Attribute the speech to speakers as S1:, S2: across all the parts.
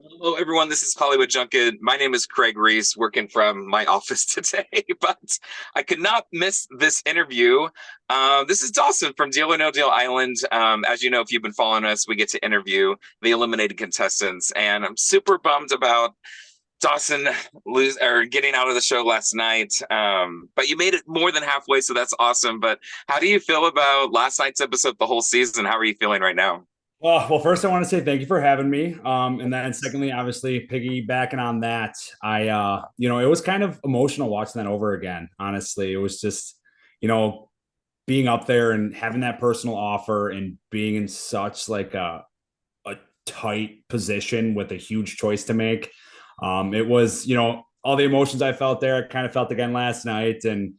S1: Hello, everyone. This is Hollywood Junket. My name is Craig Ries, working from my office today, but I could not miss this interview. This is Dawson from Deal or No Deal Island. As you know, if you've been following us, we get to interview the eliminated contestants, and I'm super bummed about Dawson lose or getting out of the show last night. But you made it more than halfway, so that's awesome. But how do you feel about last night's episode, the whole season? How are you feeling right now?
S2: Well, first I want to say thank you for having me. And then secondly, obviously piggybacking on that, it was kind of emotional watching that over again. Honestly, it was just, you know, being up there and having that personal offer and being in such like a tight position with a huge choice to make. It was, all the emotions I felt there, I kind of felt again last night. And,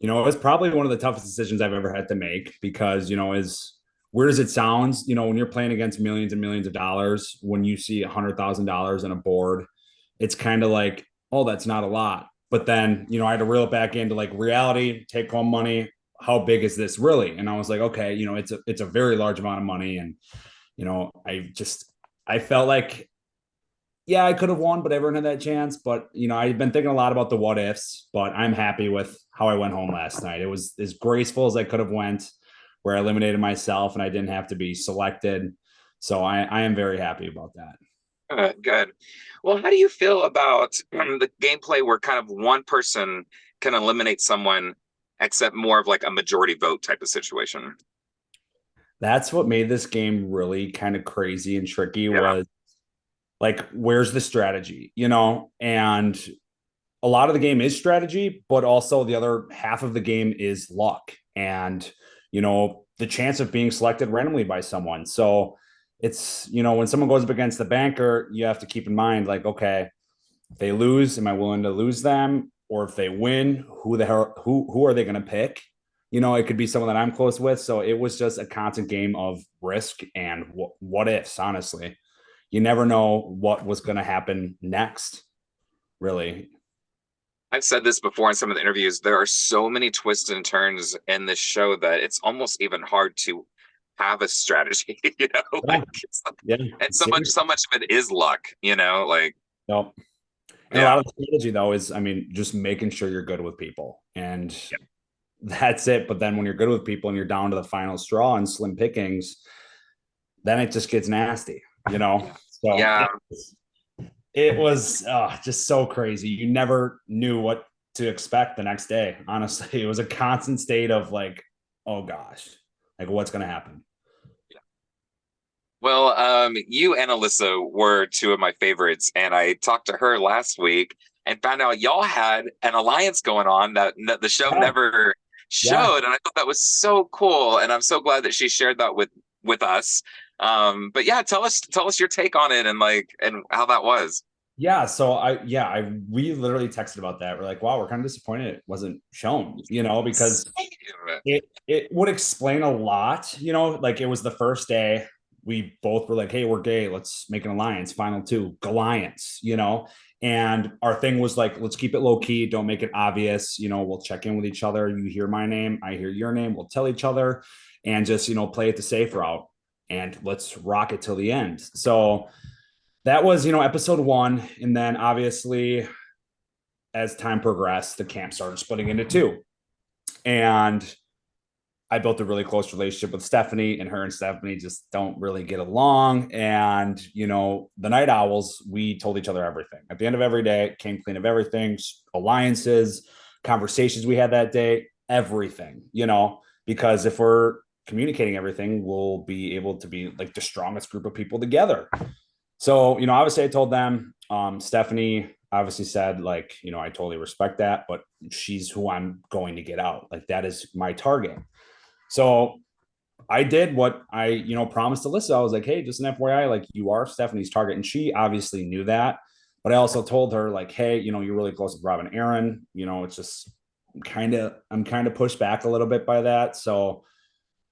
S2: it was probably one of the toughest decisions I've ever had to make because, as weird as it sounds, when you're playing against millions and millions of dollars, when you see $100,000 on a board, it's kind of like, oh, that's not a lot. But then, I had to reel it back into like reality, take home money. How big is this really? And I was like, okay, it's a very large amount of money. And, I felt like, yeah, I could have won, but everyone had that chance. But, I've been thinking a lot about the what ifs, but I'm happy with how I went home last night. It was as graceful as I could have went, where I eliminated myself and I didn't have to be selected. So I am very happy about that.
S1: Good. Well, how do you feel about the gameplay where kind of one person can eliminate someone, except more of like a majority vote type of situation?
S2: That's what made this game really kind of crazy and tricky
S1: Yeah.
S2: was like, where's the strategy, And a lot of the game is strategy, but also the other half of the game is luck and, the chance of being selected randomly by someone. So it's, when someone goes up against the banker, you have to keep in mind, like, okay, if they lose, am I willing to lose them? Or if they win, who are they going to pick? It could be someone that I'm close with. So it was just a constant game of risk and what ifs, honestly. You never know what was going to happen next, really.
S1: I've said this before in some of the interviews. There are so many twists and turns in this show that it's almost even hard to have a strategy,
S2: Yeah, yeah,
S1: and
S2: it's
S1: so much of it is luck, like,
S2: no. And a
S1: yeah.
S2: lot of the strategy, though, is, I mean, just making sure you're good with people. And
S1: Yeah.
S2: that's it. But then when you're good with people and you're down to the final straw and slim pickings, then it just gets nasty, you know? So
S1: Yeah.
S2: it was just so crazy. You never knew what to expect the next day. Honestly, it was a constant state of like, oh gosh, like what's going to happen?
S1: Well, you and Alyssa were two of my favorites, and I talked to her last week and found out y'all had an alliance going on that the show
S2: Yeah.
S1: never
S2: Yeah.
S1: showed, and I thought that was so cool, and I'm so glad that she shared that with us. But yeah, tell us your take on it and how that was.
S2: Yeah. So we literally texted about that. We're like, wow, we're kind of disappointed it wasn't shown, because
S1: Same.
S2: it would explain a lot, like it was the first day. We both were like, hey, we're gay. Let's make an alliance. Final two, Goliance, And our thing was like, let's keep it low key. Don't make it obvious. We'll check in with each other. You hear my name, I hear your name. We'll tell each other and just, play it the safe route and let's rock it till the end. So that was, episode one. And then obviously, as time progressed, the camp started splitting into two. And I built a really close relationship with Stephanie, and her and Stephanie just don't really get along. And, the night owls, we told each other everything. At the end of every day, came clean of everything, alliances, conversations we had that day, everything, because if we're communicating everything, we'll be able to be like the strongest group of people together. So, obviously I told them, Stephanie obviously said, like, I totally respect that, but she's who I'm going to get out. Like, that is my target. So I did what I, promised Alyssa. I was like, hey, just an FYI, like you are Stephanie's target. And she obviously knew that. But I also told her, like, hey, you're really close with Rob and Aron. It's just I'm kind of pushed back a little bit by that. So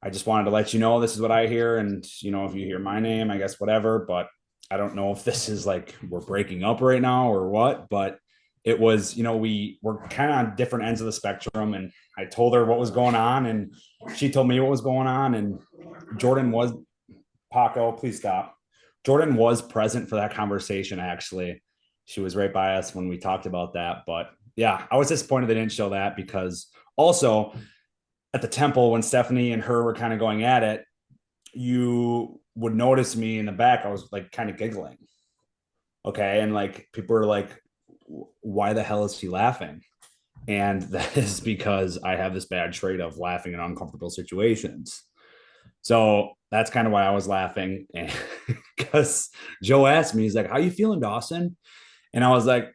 S2: I just wanted to let you know this is what I hear. And, if you hear my name, I guess whatever. But I don't know if this is like we're breaking up right now or what. But it was, we were kind of on different ends of the spectrum. And I told her what was going on. And she told me what was going on. And Jordan was, Paco, please stop. Jordan was present for that conversation, actually. She was right by us when we talked about that. But yeah, I was disappointed they didn't show that because also at the temple, when Stephanie and her were kind of going at it, you would notice me in the back. I was like kind of giggling. Okay. And like people were like, why the hell is he laughing? And that is because I have this bad trait of laughing in uncomfortable situations. So that's kind of why I was laughing. And because Joe asked me, he's like, how you feeling, Dawson? And I was like,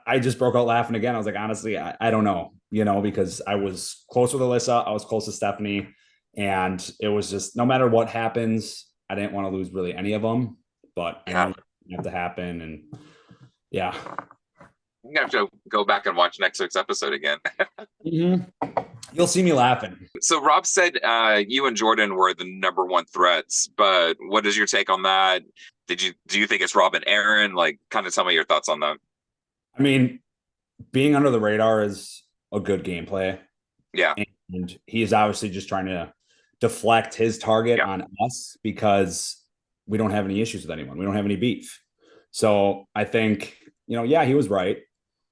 S2: I just broke out laughing again. I was like, honestly, I don't know, because I was close with Alyssa. I was close to Stephanie. And it was just no matter what happens, I didn't want to lose really any of them. But I
S1: Yeah,
S2: know it have to happen. And yeah.
S1: I'm gonna have to go back and watch next week's episode again.
S2: Mm-hmm. You'll see me laughing.
S1: So Rob said you and Jordan were the number one threats, but what is your take on that? Do you think it's Rob and Aron? Like, kind of tell me your thoughts on that.
S2: I mean, being under the radar is a good gameplay.
S1: Yeah,
S2: And he's obviously just trying to deflect his target
S1: yeah,
S2: on us because we don't have any issues with anyone. We don't have any beef. So I think, yeah, he was right.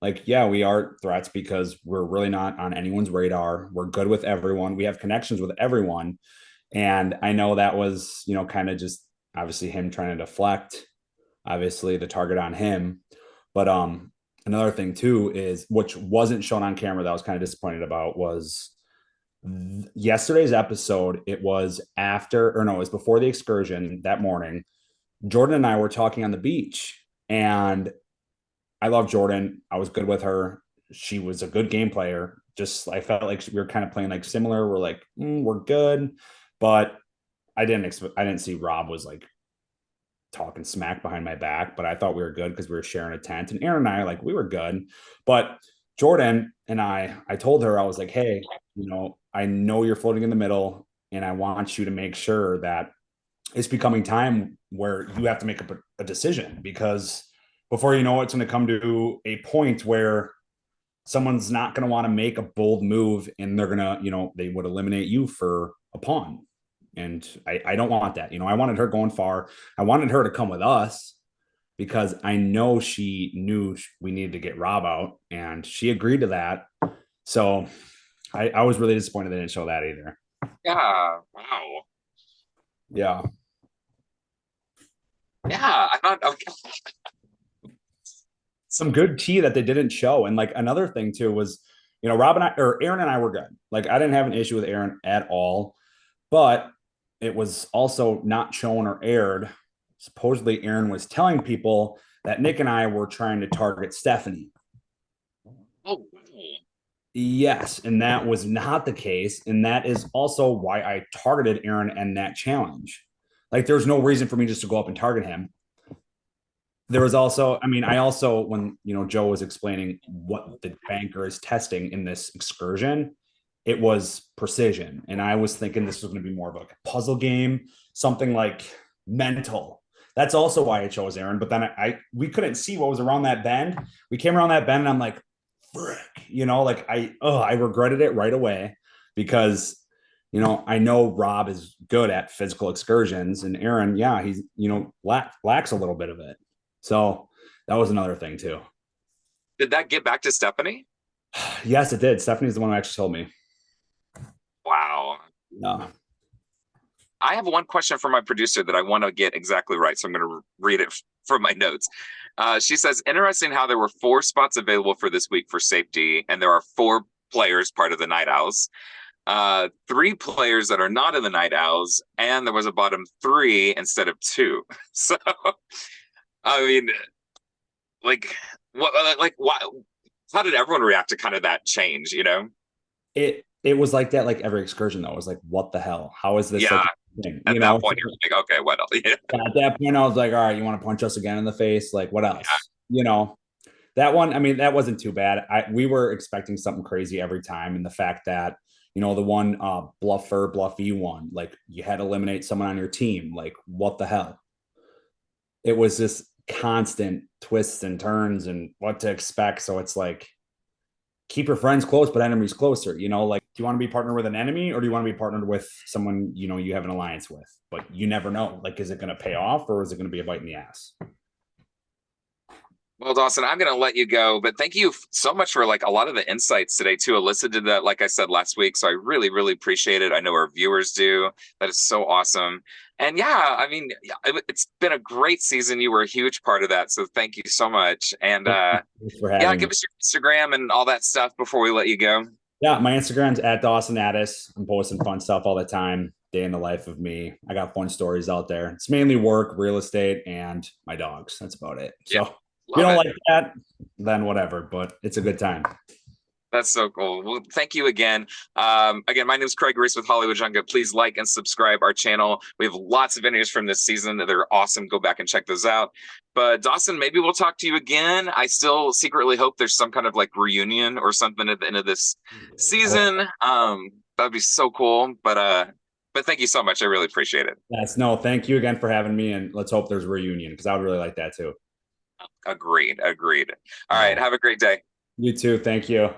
S2: Like, yeah, we are threats because we're really not on anyone's radar. We're good with everyone. We have connections with everyone. And I know that was, kind of just obviously him trying to deflect, obviously the target on him. But another thing too is which wasn't shown on camera that I was kind of disappointed about was yesterday's episode. It was after, or no, it was before the excursion that morning. Jordan and I were talking on the beach, and I love Jordan. I was good with her. She was a good game player. Just I felt like we were kind of playing like similar. We're like, we're good, but I didn't see Rob was like talking smack behind my back, but I thought we were good because we were sharing a tent. And Aron and I, like, we were good. But Jordan and I told her, I was like, hey, I know you're floating in the middle, and I want you to make sure that it's becoming time where you have to make a decision because before you know it's going to come to a point where someone's not going to want to make a bold move and they're going to, they would eliminate you for a pawn. And I don't want that. I wanted her going far. I wanted her to come with us because I know she knew we needed to get Rob out and she agreed to that. So I was really disappointed they didn't show that either.
S1: yeah. Wow.
S2: Yeah.
S1: Yeah, I thought okay.
S2: Some good tea that they didn't show. And like another thing too was, Rob and I or Aron and I were good. Like I didn't have an issue with Aron at all, but it was also not shown or aired. Supposedly Aron was telling people that Nick and I were trying to target Stephanie.
S1: Oh,
S2: Yes, and that was not the case. And that is also why I targeted Aron and that challenge. Like there's no reason for me just to go up and target him. There was also, I mean, I also, when, Joe was explaining what the banker is testing in this excursion, it was precision. And I was thinking this was going to be more of like a puzzle game, something like mental. That's also why I chose Aron. But then we couldn't see what was around that bend. We came around that bend and I'm like, frick, like I regretted it right away because I know Rob is good at physical excursions and Aron, yeah, he's, lacks a little bit of it. So that was another thing too.
S1: did that get back to Stephanie?
S2: Yes, it did. Stephanie's the one who actually told me.
S1: Wow.
S2: No.
S1: I have one question for my producer that I want to get exactly right, so I'm going to read it from my notes. She says, interesting how there were 4 spots available for this week for safety, and there are 4 players part of the Night Owls. 3 players that are not in the Night Owls, and there was a bottom 3 instead of 2. So, I mean, like, why? How did everyone react to kind of that change?
S2: It was like that like every excursion though. It was like, what the hell? How is this
S1: Yeah.
S2: like a thing?
S1: At that point, you're like, okay, what else? Yeah.
S2: At that point, I was like, all right, you want to punch us again in the face? Like, what else?
S1: Yeah.
S2: That one, I mean, that wasn't too bad. We were expecting something crazy every time. And the fact that, the one bluffy one, like you had to eliminate someone on your team. Like, what the hell? It was just constant twists and turns and what to expect. So it's like, keep your friends close, but enemies closer, like do you want to be partnered with an enemy or do you want to be partnered with someone you have an alliance with? But you never know. Like, is it going to pay off or is it going to be a bite in the ass?
S1: Well, Dawson, I'm going to let you go, but thank you so much for like a lot of the insights today too. Alyssa did that, like I said last week, so I really, really appreciate it. I know our viewers do. That is so awesome. And yeah, I mean, yeah, it's been a great season. You were a huge part of that, so thank you so much. And
S2: Thanks for
S1: yeah,
S2: having
S1: give
S2: me.
S1: us your Instagram and all that stuff before we let you go.
S2: Yeah, my Instagram's at Dawson Addis. I'm posting fun stuff all the time. Day in the life of me. I got fun stories out there. It's mainly work, real estate, and my dogs. That's about it.
S1: Yeah,
S2: So if you
S1: love
S2: don't
S1: it.
S2: like that, then whatever. But it's a good time.
S1: That's so cool. Well, thank you again. Again, my name is Craig Ries with Hollywood Junket. Please like and subscribe our channel. We have lots of videos from this season that are awesome. Go back and check those out. But Dawson, maybe we'll talk to you again. I still secretly hope there's some kind of like reunion or something at the end of this season. That'd be so cool. But thank you so much. I really appreciate it.
S2: Yes, no, thank you again for having me, and let's hope there's a reunion because I would really like that too.
S1: Agreed. Agreed. All
S2: All
S1: right.
S2: right.
S1: Have a great day.
S2: You too. Thank you.